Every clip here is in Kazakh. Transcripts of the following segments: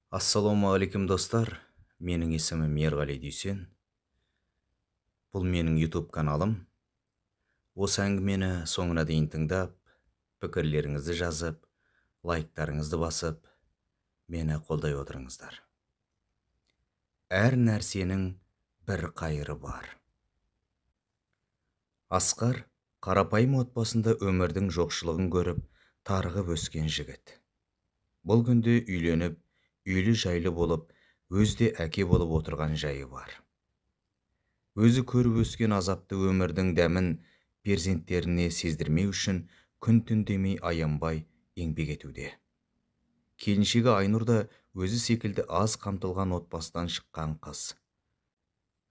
Ассалаумағалейкум достар, менің есімім Ерғали Дүйсен. Бұл менің YouTube каналым. Осы әңгімені соңына дейін тыңдап, пікірлеріңізді жазып, лайктарыңызды басып, мені қолдай отырыңыздар. Әр нәрсенің бір қайыры бар. Асқар қарапайым отбасында өмірдің жоқшылығын көріп, тарығып өскен жігіт. Бұл күнде үйленіп, үйлі жайлы болып, өзде әке болып отырған жайы бар. Өзі көріп өскен азапты өмірдің дәмін перзенттеріне сездірмеу үшін күн-түн демей аянбай еңбек етуде. Келіншегі Айнұр да өзі секілді аз қамтылған отбасыдан шыққан қыз.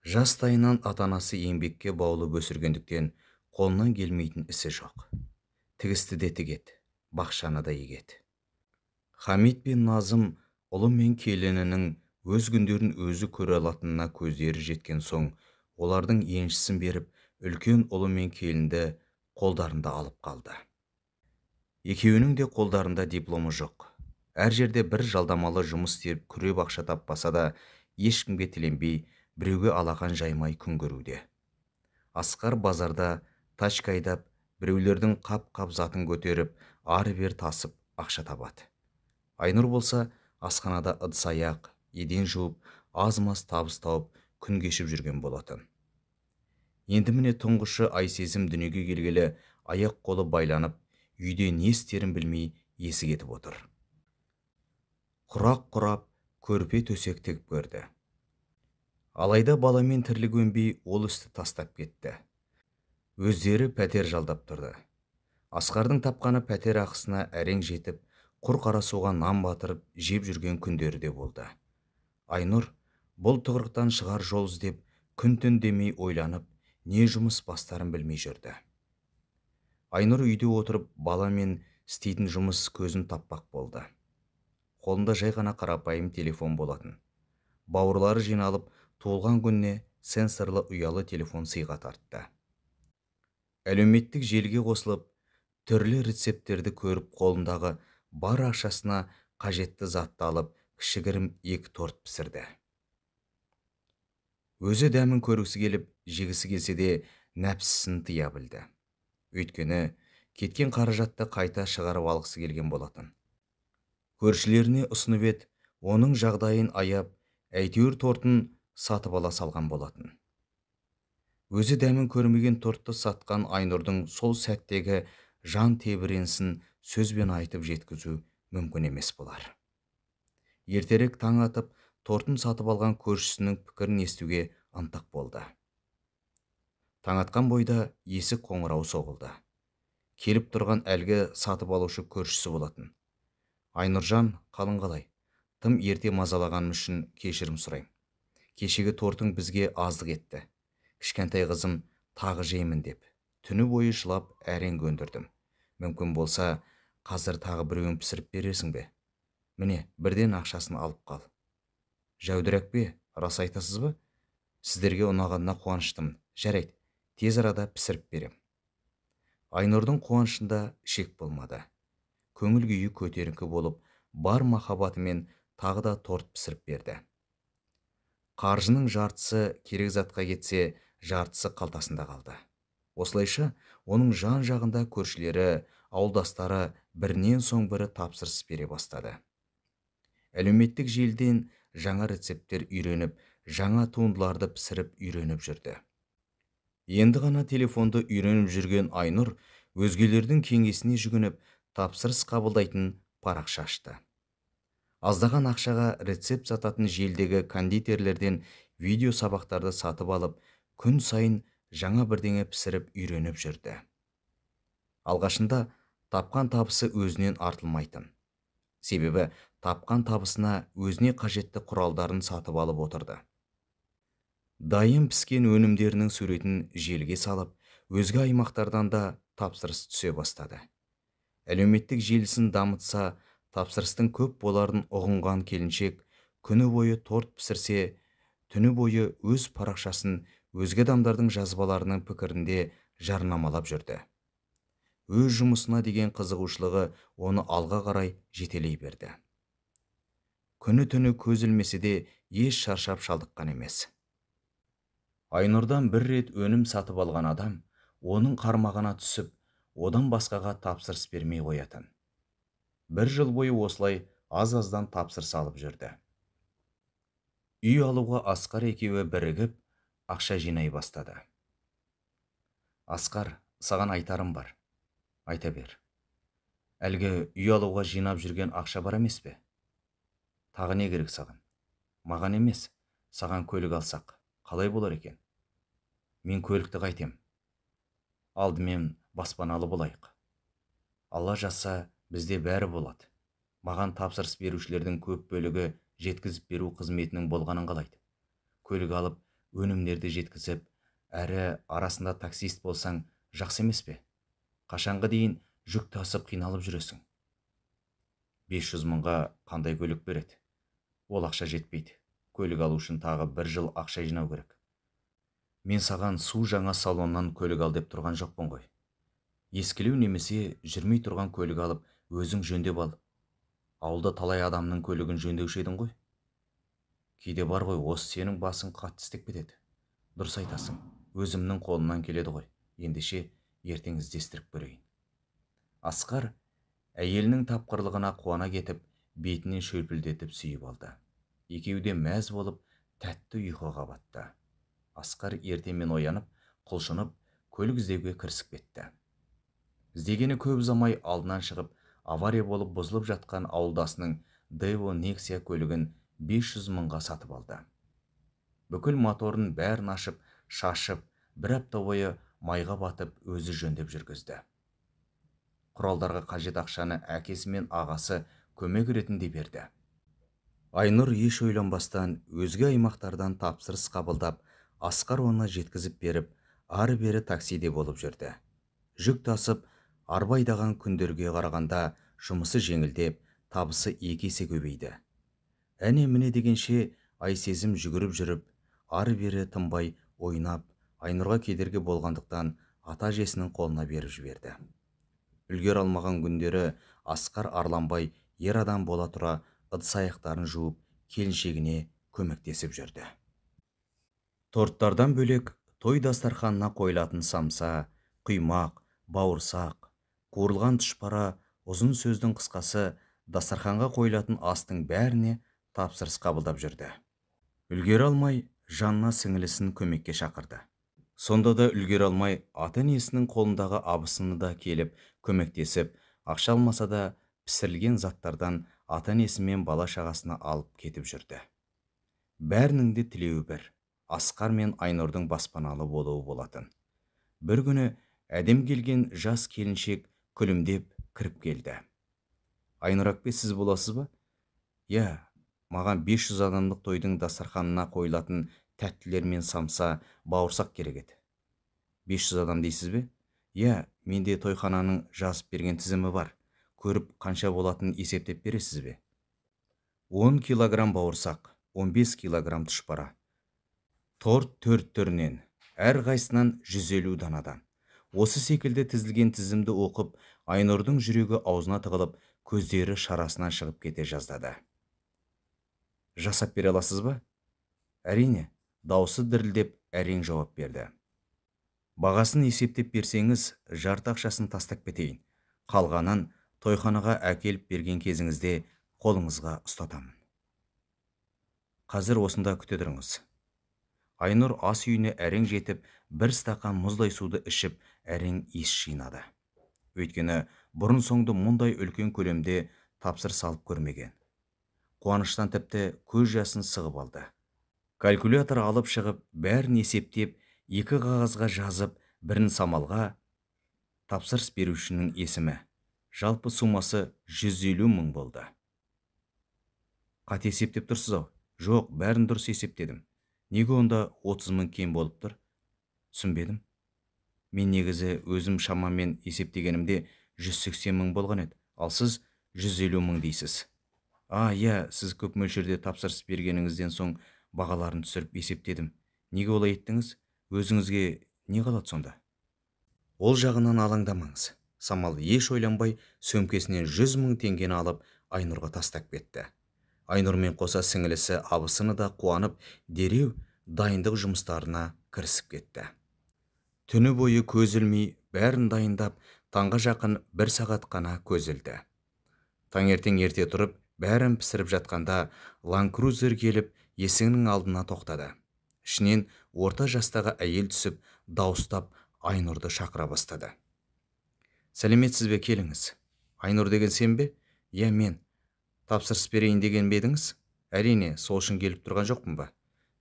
Жастайынан ата-анасы еңбекке баулып өсіргендіктен қолынан келмейтін ісі жоқ. Тігісті де тігеді, бақшаны да егеді. Хамит пен Назым ұлы мен келінінің өз күндерін өзі көре алатынына көздері жеткен соң, олардың еншісін беріп, үлкен ұлы мен келінді қолдарында алып қалды. Екеуінің де қолдарында дипломы жоқ. Әр жерде бір жалдамалы жұмыс істеп күреп ақша таппаса да, ешкімге тіленбей, біреуге алақан жаймай күн көруде. Асқар базарда тачка айдап, біреулердің қап-қап затын көтеріп, ары-бер тасып ақша табады. Айнұр болса, асханада ыдыс-аяқ, еден жуып, аз-маз табыс тауып, күн кешіп жүрген болатын. Енді міне тұңғышы Айсезім дүниеге келгелі аяқ қолы байланып, үйде не істерін білмей есі кетіп отыр. Құрақ құрап, көрпе төсек тігіп көрді. Алайда баламен тірлік өнбей, ол істі тастап кетті. Өздері пәтер жалдап тұрды. Асқардың тапқаны пәтер ақысына әрең жетіп, құр қара суға нан батырып, жеп жүрген күндері де болды. Айнұр бұл тығырықтан шығар жол іздеп, күн-түн демей ойланып, не жұмыс бастарын білмей жүрді. Айнұр үйде отырып, баламен істейтін жұмыс көзін таппақ болды. Қолында жай ғана қарапайым телефон болатын. Бауырлары жиналып, туылған күніне сенсорлы ұялы телефон сыйға тартты. Әлеуметтік желіге қосылып, түрлі рецепттерді көріп, қолындағы бар ақшасына қажетті затты алып, кішігірім 2 торт пісірді. Өзі дәмін көргісі келіп, жегісі келсе де нәпсісін тыя білді. Өйткені кеткен қаражатты қайта шығарып алғысы келген болатын. Көршілеріне ұсынып еді, оның жағдайын аяп, әйтеуір тортын сатып ала салған болатын. Өзі дәмін көрмеген тортты сатқан Айнұрдың сол сәттегі жан тебіренсін сөзбен айтып жеткізу мүмкін емес болар. Ертерек таң атып, тортын сатып алған көршісінің пікірін естуге ынтық болды. Таң атқан бойда есік қоңырау соғылды. Келіп тұрған әлгі сатып алушы көршісі болатын. Айнұржан, қалың қалай? Тым ерте мазалағаным үшін кешірім сұрайым. Кешегі тортың бізге аздық етті. Кішкентай қызым тағы жеймін деп, түні бойы жылап әрең көндірдім. Мүмкін болса, қазір тағы біреуін пісіріп бересің бе? Міне, бірден ақшасын алып қал. Жәудірек пе, рас айтасыз ба? Сіздерге ұнағанына қуаныштым. Жарайды, тез арада пісіріп берем. Айнұрдың қуанышында шек болмады. Көңіл күйі көтеріңкі болып, бар махаббатымен тағы да торт пісіріп берді. Қаржының жартысы керек затқа кетсе, жартысы қалтасында қалды. Осылайша, оның жан жағында көршілері, ауылдастары бірінен соң бірі тапсырыс бере бастады. Әлеуметтік желіден жаңа рецепттер үйреніп, жаңа туындыларды пісіріп үйреніп жүрді. Енді ғана телефонды үйреніп жүрген Айнұр өзгелердің кеңесіне жүгініп, тапсырыс қабылдайтын парақша ашты. Аздаған ақшаға рецепт сататын желдегі кондитерлерден видео сабақтарды сатып алып, күн сайын жаңа бірдеңе пісіріп үйреніп жүрді. Алғашында тапқан табысы өзінен артылмайтын. Себебі тапқан табысына өзіне қажетті құралдарын сатып алып отырды. Дайын піскен өнімдерінің суретін желіге салып, өзге аймақтардан да тапсырыс түсе бастады. Әлеуметтік желісін дамытса, тапсырыстың көп боларын ұғынған келіншек, күні бойы торт пісірсе, түні бойы өз парақшасын өзге адамдардың жазбаларының пікірінде жарнамалап жүрді. Өз жұмысына деген қызығушылығы оны алға қарай жетелей берді. күні түні көз ілмесе де еш шаршап шалдыққан емес. Айнұрдан бір рет өнім сатып алған адам оның қармағына түсіп, одан басқаға тапсырыс бермей қоятын. Бір жыл бойы осылай аз-аздан тапсырыс алып жүрді. Үй алуға Асқар екеуі бірігіп, ақша жинай бастады. Асқар, саған айтарым бар. Айта бер. Әлгі үй алуға жинап жүрген ақша бар емес пе? Тағы не керек саған? Маған емес, саған көлік алсақ, қалай болар екен? Мен көлікті қайтем. Алдымен баспаналы болайық. Алла жазса, бізде бәрі болады. Маған тапсырыс берушілердің көп бөлігі жеткізіп беру қызметінің болғанын қалайды. Көлік алып, өнімдерді жеткізіп, әрі арасында таксист болсаң, жақсы емес пе? Қашанға дейін жүк тасып қиналып жүресің. 500 мыңға қандай көлік береді? Ол ақша жетпейді. Көлік алу үшін тағы 1 жыл ақша жинау керек. Мен саған су жаңа салоннан көлік ал деп тұрған жоқпын ғой. Ескілеу немесе жүрмей тұрған көлік алып, өзің жөндеп ал. Ауылда талай адамның көлігін жөндеуші едің ғой. Кейде бар ғой, осы сенің басың қатты істеп кетеді. Дұрыс айтасың, өзімнің қолымнан келеді ғой. Ендеше ертең іздестіріп көрейін. Асқар әйелінің тапқырлығына қуана кетіп, бетінен шөлпілдетіп сүйіп алды. Екеуі де мәз болып, тәтті ұйқыға батты. Асқар ертемен оянып, құлшынып, көлік іздеуге кірісіп кетті. Іздегені көп ұзамай алдынан шығып, авария болып бұзылып жатқан ауылдасының Дево Nexia көлігін 500 мыңға сатып алды. Бүкіл моторын бәрін ашып, шашып, 1 апта бойы майға батып, өзі жөндеп жүргізді. Құралдарға қажет ақшаны әкесі мен ағасы көмек ретінде берді. Айнұр еш ойланбастан өзге аймақтардан тапсырыс қабылдап, Асқар оны жеткізіп беріп, ары-бері таксиде болып жүрді. Жүк тасып, арба айдаған күндерге қарағанда жұмысы жеңілдеп, табысы 2 есе көбейді. Әне міне дегенше ай сезім жүгіріп жүріп, ары-бері тынбай ойнап, Айнұрға кедергі болғандықтан ата-әжесінің қолына беріп жіберді. Үлгер алмаған күндері Асқар арланбай ер адам бола тұра ыдыс-аяқтарын жуып, келіншегіне көмектесіп жүрді. Торттардан бөлек той дастарханына қойылатын самса, құймақ, бауырсақ, қуырылған тұшпара, ұзын сөздің қысқасы, дастарханға қойылатын астың бәріне тапсырыс қабылдап жүрді. Үлгер алмай, жанына сіңілісін көмекке шақырды. Сонда да үлгер алмай, ата-енесінің қолындағы абысыны да келіп көмектесіп, ақша алмаса да пісірілген заттардан ата-енесі мен бала шағасына алып кетіп жүрді. Бәрінің де тілеуі бір, Асқар мен Айнұрдың баспаналы болуы болатын. Бір күні әдем келген жас келіншек күлімдеп кіріп келді. Айнұр әпке, сіз боласыз ба? Я, маған 500 адамдық тойдың дастарханына қойылатын тәттілер мен самса, бауырсақ керек еді. 500 адам дейсіз бе? Я, менде тойхананың жазып берген тізімі бар. Көріп қанша болатын есептеп бересіз бе? 10 килограмм бауырсақ, 15 килограмм тұшпара. Торт 4 түрінен, әр қайсынан 150 данадан. Осы секілді тізілген тізімді оқып, Айнұрдың жүрегі аузына тығылып, көздері шарасынан шығып кете жаздады. Жасап бере аласыз ба? Әрине, даусы дірілдеп әрең жауап берді. Бағасын есептеп берсеңіз, жарты ақшасын тастап кетейін. Қалғанын тойханаға әкеліп берген кезіңізде қолыңызға ұстатамын. Қазір осында күте тұрыңыз. Айнұр ас үйіне әрең жетіп, 1 стақан мұздай суды ішіп, әрең ес жинады. Өйткені бұрын соңды мұндай үлкен көлемде тапсырыс алып көрмеген. Қуаныштан тіпті көз жасын сығып алды. Калькулятор алып шығып, бәрін есептеп, 2 қағазға жазып, бірін самалға, тапсырыс берушінің есімі. Жалпы сумасы 150 мың болды. Қате есептеп тұрсыз ау? Жоқ, бәрін дұрыс есептедім. Неге онда 30 мың кем болып тұр? Түсінбедім. Мен негізі өзім шамамен есептегенімде 180 мың болған еді, ал сіз 150 мың дейсіз. Я, сіз көп мөлшерде тапсырыс бергеніңізден соң бағаларын түсіріп есептедім. Неге олай еттіңіз? Өзіңізге не қалады сонда? Ол жағынан алаңдамаңыз. Самал еш ойланбай сөмкесінен 100 мың теңгені алып Айнұрға тастап кетті. Айнұрмен қоса сіңілісі абысыны да қуанып, дереу дайындық жұмыстарына кірісіп кетті. Түні бойы көз ілмей бәрін дайындап, таңға жақын 1 сағат қана көз ілді. Таңертең ерте тұрып, бәрін пісіріп жатқанда, Ланд-Крузер келіп, есігінің алдына тоқтады. Ішінен орта жастағы әйел түсіп, дауыстап Айнұрды шақыра бастады. Сәлеметсіз бе, келіңіз. Айнұр деген сен бе? Иә, мен. Тапсырыс берейін деген бе едіңіз? Әрине, сол үшін келіп тұрған жоқпын ба?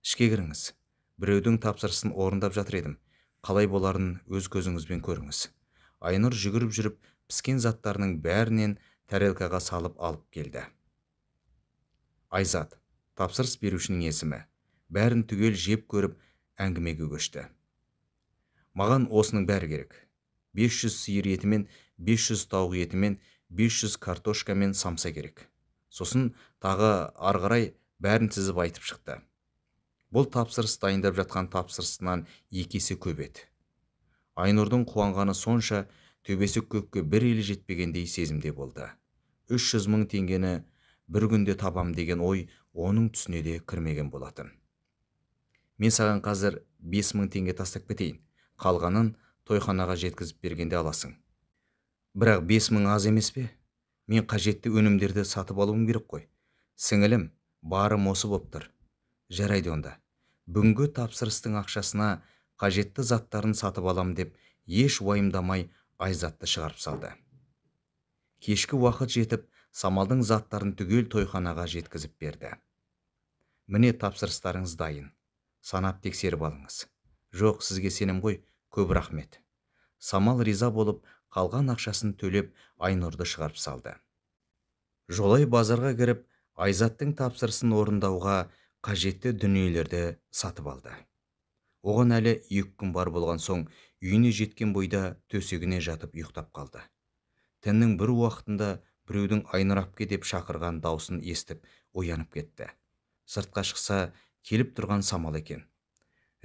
Ішке кіріңіз. Біреудің тапсырысын орындап жатыр едім. Қалай боларын өз көзіңізбен көріңіз. Айнұр жүгіріп жүріп, піскен заттарының бәрінен тарелкаға салып алып келді. Айзат, тапсырыс берушінің есімі. Бәрін түгел жеп көріп, әңгімеге көшті. Маған осының бәрі керек. 500 сиыр етімен, 500 тауық етімен, 500 картошкамен самса керек. Сосын тағы арғарай бәрін тізіп айтып шықты. Бұл тапсырыс дайындап жатқан тапсырысынан 2 есе көп еді. Айнұрдың қуанғаны сонша, төбесі көкке бір елі жетпегендей сезімде болды. 300 мың теңгені бір күнде табам деген ой оның түсіне де кірмеген болатын. Мен саған қазір 5000 теңге тастап кетейін. Қалғанын тойханаға жеткізіп бергенде аласың. Бірақ 5000 аз емес пе? Мен қажетті өнімдерді сатып алуым керек қой. Сіңілім, барым осы боп тұр. Жарайды онда. Бүгінгі тапсырыстың ақшасына қажетті заттарын сатып алам деп, еш уайымдамай Айзатты шығарып салды. Кешкі уақыт жетіп, Самалдың заттарын түгел тойханаға жеткізіп берді. Міне тапсырыстарыңыз дайын. Санап тексеріп алыңыз. Жоқ, сізге сенім ғой, көп рахмет. Самал риза болып, қалған ақшасын төлеп, Айнұрды шығарып салды. Жолай базарға кіріп, Айзаттың тапсырысын орындауға қажетті дүниелерді сатып алды. Оған әлі 2 күн бар болған соң, үйіне жеткен бойда төсегіне жатып ұйықтап қалды. Түннің бір уақытында біреудің Айнұр апке деп шақырған даусын естіп, оянып кетті. Сыртқа шықса, келіп тұрған Самал екен.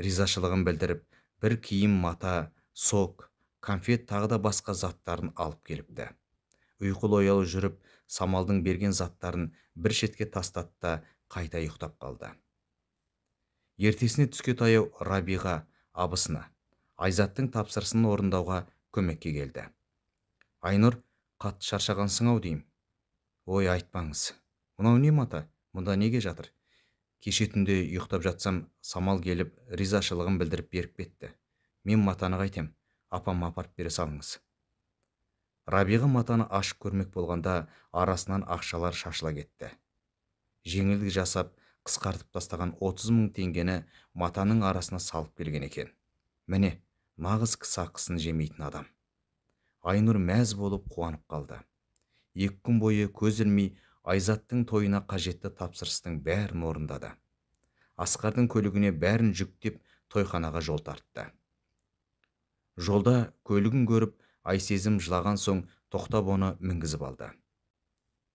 Ризашылығын білдіріп, бір киім, мата, сок, конфет тағы да басқа заттарын алып келіпті. Ұйқылы ояу жүріп, Самалдың берген заттарын бір шетке тастатты да қайта ұйықтап қалды. Ертесіне түске таяу Рабиға абысына Айзаттың тапсырысын орындауға көмекке келді. Айнұр, қатты шаршағансың-ау деймін. Ой, айтпаңыз. Мынау не мата? Мұнда неге жатыр? Кеше түнде ұйықтап жатсам, Самал келіп, ризашылығын білдіріп беріп кетті. Мен матаны қайтем, апама апарып бере салыңыз. Рабиға матаны ашып көрмек болғанда, арасынан ақшалар шашыла кетті. Жеңілдік жасап, қысқартып тастаған 30 000 теңгені матаның арасына салып келген екен. Міне, нағыз қысақысын жемейтін адам. Айнұр мәз болып қуанып қалды. 2 күн бойы көз ілмей Айзаттың тойына қажетті тапсырыстың бәрін орындады. Асқардың көлігіне бәрін жүктеп тойханаға жол тартты. Жолда көлігін көріп, Айсезім жылаған соң тоқтап оны мінгізіп алды.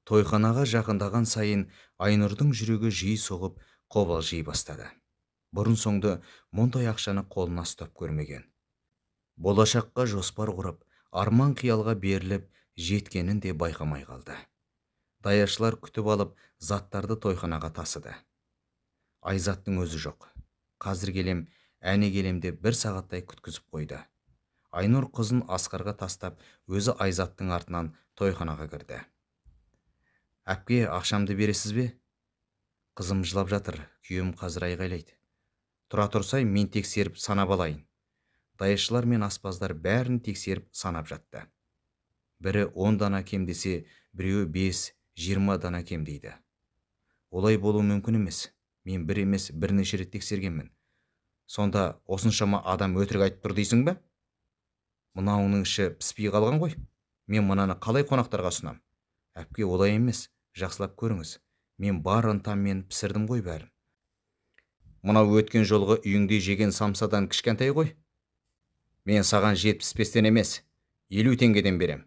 Тойханаға жақындаған сайын Айнұрдың жүрегі жиі соғып, қобалжи бастады. Бұрын соңды мұндай ақшаны қолына ұстап көрмеген. Болашаққа жоспар құрып, арман қиялға беріліп, жеткенін де байқамай қалды. Даяшылар күтіп алып, заттарды тойханаға тасыды. Айзаттың өзі жоқ. Қазір келем, әне келем деп 1 сағаттай күткізіп қойды. Айнұр қызын Асқарға тастап, өзі Айзаттың артынан тойханаға кірді. Әпке, ақшамды бересіз бе? Қызым жылап жатыр, күйеуім қазір айғайлайды. Тұра тұрсай, мен тексеріп санап алайын. Даяшылар мен аспаздар бәрін тексеріп санап жатты. Бірі 10 дана кем десе, біреуі 5-20 дана кем дейді. Олай болу мүмкін емес. Мен бір емес, бірнеше рет тексергенмін. Сонда осыншама адам өтірік айтып тұр дейсің бе? Мынауының іші піспей қалған ғой. Мен мынаны қалай қонақтарға ұсынам? Әпке, олай емес. Жақсылап көріңіз. Мен бар ынтаммен пісірдім ғой бәрін. Мынау өткен жолғы үйіңде жеген самсадан кішкентай ғой. Мен саған 75-тен емес, 50 теңгеден берем.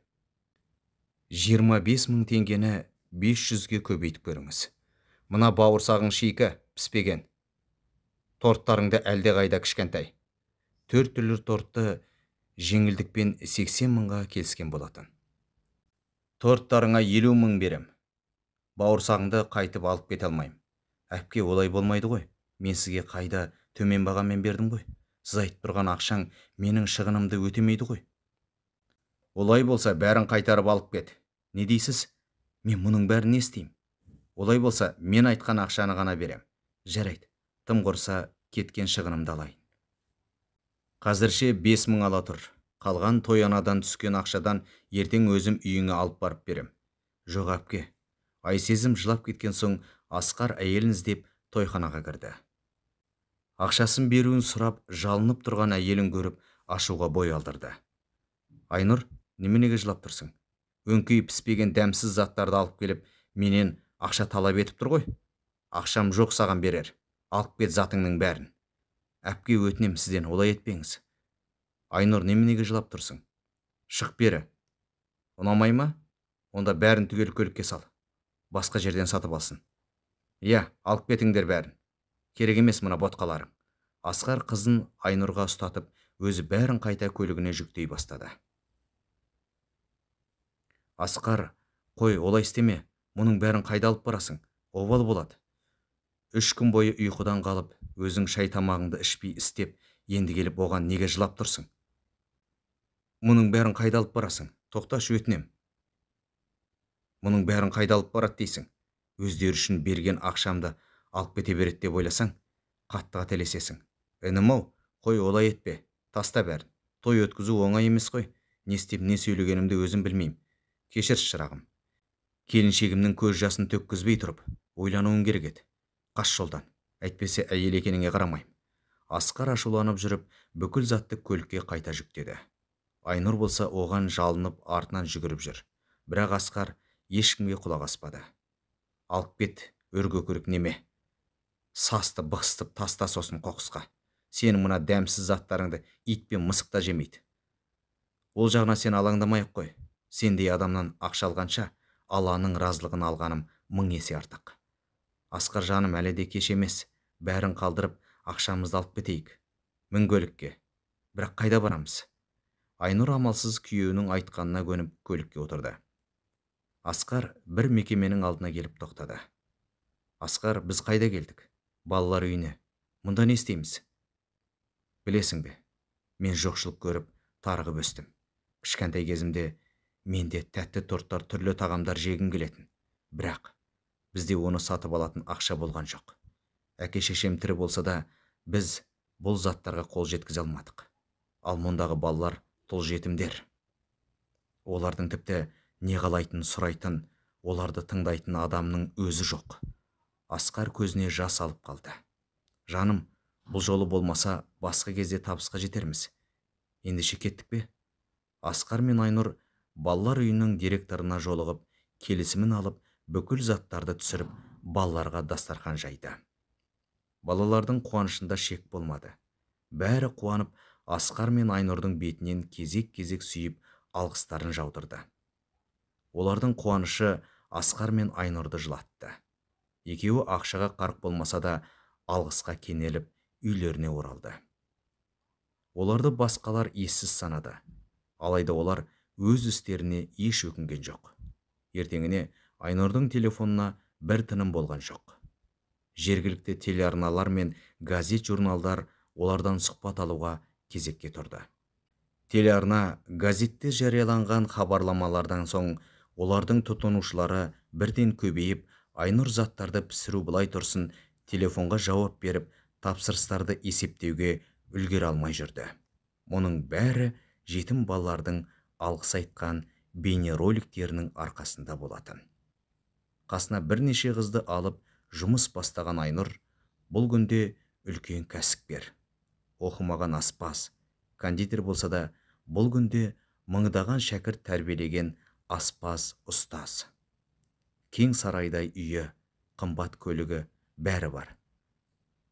25 000 теңгені 500-ге көбейтіп көріңіз. Мына бауырсағың шикі, піспеген. Торттарыңды әлде қайда кішкентай. 4 түрлі тортты жеңілдікпен 80 000-ға келіскен болатын. Торттарыңа 50 000 берем. Бауырсағыңды қайтып алып кете алмайым. Әпке, олай болмайды ғой. Мен сізге қайда төмен бағамен бердім ғой. Сіз айтып тұрған ақшаң менің шығынымды өтемейді ғой. Олай болса, бәрін қайтарып алып кет. Не дейсіз? Мен мұның бәрін не істеймін? Олай болса, мен айтқан ақшаны ғана берем. Жарайды, тым құрса кеткен шығынымды алайын. Қазірше 5.000 ала тұр. Қалған той анадан түскен ақшадан ертең өзім үйіңе алып барып берем. Жоқ әпке. Айсезім жылап кеткен соң Асқар әйелін іздеп тойханаға кірді. Ақшасын беруін сұрап, жалынып тұрған әйелін көріп, ашуға бой алдырды. Айнұр, неменеге жылап тұрсың? Өңкей піспеген дәмсіз заттарды алып келіп, менен ақша талап етіп тұр ғой. Ақшам жоқ саған берер. Алып кет затыңның бәрін. Әпке, өтінем сізден, олай етпеңіз. Айнұр, неменеге жылап тұрсың? Шық бері. Ұнамай ма? Онда бәрін түгел көлікке сал. Басқа жерден сатып алсын. Иә, алып кетіңдер бәрін. Керек емес мына ботқаларың. Асқар қызын Айнұрға ұстатып, өзі бәрін қайта көлігіне жүктей бастады. Асқар, қой, олай істеме. Мұның бәрін қайда алып барасың? Обал болады. 3 күн бойы ұйқыдан қалып, өзің шай тамағыңды ішпей істеп, енді келіп оған неге жылап тұрсың? Мұның бәрін қайда алып барасың? Тоқташы, өтінем. Мұның бәрін қайда алып барады дейсің? Өздері үшін берген ақшамды алып кете береді деп ойласаң, қатты қателесесің. Інім-ау, қой, олай етпе. Таста бәрін. Той өткізу оңай емес қой. Не істеп, не сөйлегенімді өзім білмеймін. Кешірші, шырағым. Келіншегімнің көз жасын төккізбей тұрып, ойлануың керек еді. Қаш жолдан. Әйтпесе әйел екеніңе қарамайым. Асқар ашуланып жүріп, бүкіл затты көлікке қайта жүктеді. Айнұр болса оған жалынып артынан жүгіріп жүр. Бірақ Асқар ешкімге құлақ аспады. Алып кет, өргөкірік неме. Састы бықсытып таста сосын қоқысқа. Сенің мына дәмсіз заттарыңды ит пен мысық та жемейді. Ол жағына сен алаңдамай-ақ қой. Сендей адамнан ақша алғанша, Алланың разылығын алғаным 1000 есе артық. Асқар жаным, әлі де кеш емес. Бәрін қалдырып, ақшамызды алып кетейік. Мін көлікке. Бірақ қайда барамыз? Айнұр амалсыз күйеуінің айтқанына көніп көлікке отырды. Асқар бір мекеменің алдына келіп тоқтады. Асқар, біз қайда келдік? Балалар үйіне. Мұнда не істейміз? Білесің бе, мен жоқшылық көріп, тарығып өстім. Кішкентай кезімде менде тәтті торттар, түрлі тағамдар жегім келетін. Бірақ бізде оны сатып алатын ақша болған жоқ. Әке-шешем тірі болса да, біз бұл заттарға қол жеткізе алмадық. Ал мұндағы балалар тұл жетімдер. Олардың тіпті не қалайтын сұрайтын, оларды тыңдайтын адамның өзі жоқ. Асқар көзіне жас алып қалды. Жаным, бұл жолы болмаса, басқа кезде табысқа жетерміз. Ендеше кеттік пе? Асқар мен Айнұр балалар үйінің директорына жолығып, келісімін алып, бүкіл заттарды түсіріп, балаларға дастархан жайды. Балалардың қуанышында шек болмады. Бәрі қуанып, Асқар мен Айнұрдың бетінен кезек-кезек сүйіп, алғыстарын жаудырды. Олардың қуанышы Асқар мен Айнұрды жылатты. Екеуі ақшаға қарық болмаса да, алғысқа кенеліп, үйлеріне оралды. Оларды басқалар ессіз санады. Алайда олар өз істеріне еш өкінген жоқ. Ертеңіне Айнұрдың телефонына бір тыным болған жоқ. Жергілікті телеарналар мен газет журналдар олардан сұхбат алуға кезекке тұрды. Телеарна газетте жарияланған хабарламалардан соң олардың тұтынушылары бірден көбейіп, Айнұр заттарды пісіру былай тұрсын, телефонға жауап беріп, тапсырыстарды есептеуге үлгере алмай жүрді. Мұның бәрі жетім балалардың алғыс айтқан бейнероликтерінің арқасында болатын. Қасына бірнеше қызды алып жұмыс бастаған Айнұр бұл күнде үлкен кәсіпкер. Оқымаған аспаз, кондитер болса да, бұл күнде мыңдаған шәкірт тәрбиелеген аспаз, ұстаз. Кең сарайдай үйі, қымбат көлігі бәрі бар.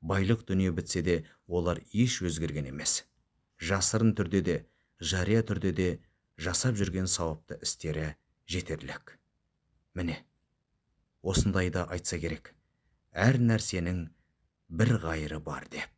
Байлық дүние бітсе де, олар еш өзгерген емес. Жасырын түрде де, жария түрде де жасап жүрген сауапты істері жетерлік. Міне, осындайда айтса керек, әр нәрсенің бір ғайыры бар деп.